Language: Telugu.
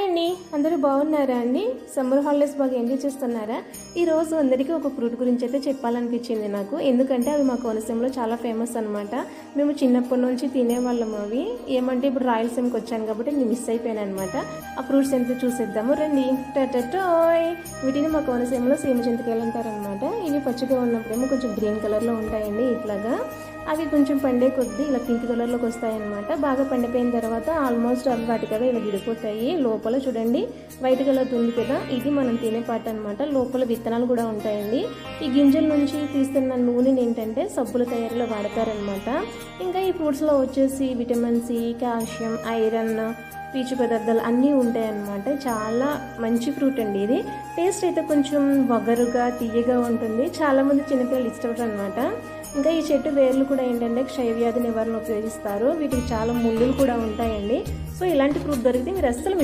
అండి, అందరూ బాగున్నారా అండి? సమ్మర్ హాలిడేస్ బాగా ఎంజాయ్ చేస్తున్నారా? ఈరోజు అందరికీ ఒక ఫ్రూట్ గురించి అయితే చెప్పాలనిపించింది నాకు. ఎందుకంటే అవి మా కోనసీమలో చాలా ఫేమస్ అనమాట. మేము చిన్నప్పటి నుంచి తినేవాళ్ళం అవి. ఏమంటే ఇప్పుడు రాయలసీమకి వచ్చాను కాబట్టి నేను మిస్ అయిపోయాను అనమాట. ఆ ఫ్రూట్స్ ఎంత చూసేద్దాము రండి. టటోయ్, వీటిని మా కోనసీమలో సీమ చింతకాయలు అంటారనమాట. ఇవి పచ్చిగా ఉన్నప్పుడేమో కొంచెం గ్రీన్ కలర్లో ఉంటాయండి. ఇట్లాగా అవి కొంచెం పండే కొద్దీ ఇలా పింక్ కలర్లోకి వస్తాయన్నమాట. బాగా పండిపోయిన తర్వాత ఆల్మోస్ట్ అవి వాటికవే ఇలా విడిపోతాయి. లోపల చూడండి వైట్ కలర్ ఉంది కదా, ఇది మనం తినే పాట అనమాట. లోపల విత్తనాలు కూడా ఉంటాయండి. ఈ గింజల నుంచి తీస్తున్న నూనెని ఏంటంటే సబ్బుల తయారీలో వాడతారనమాట. ఇంకా ఈ ఫ్రూట్స్లో వచ్చేసి విటమిన్ సి, కాల్షియం, ఐరన్, పీచు పదార్థాలు అన్నీ ఉంటాయన్నమాట. చాలా మంచి ఫ్రూట్ అండి ఇది. టేస్ట్ అయితే కొంచెం వగరుగా తీయగా ఉంటుంది. చాలామంది చిన్నపిల్లలు ఇష్టపడరు అనమాట. ఇంకా ఈ చెట్టు వేర్లు కూడా ఏంటంటే క్షయవ్యాధి నివారణ ఉపయోగిస్తారు. వీటికి చాలా ముళ్ళులు కూడా ఉంటాయండి. సో ఇలాంటి ఫ్రూట్ దొరికితే మీరు అస్సలు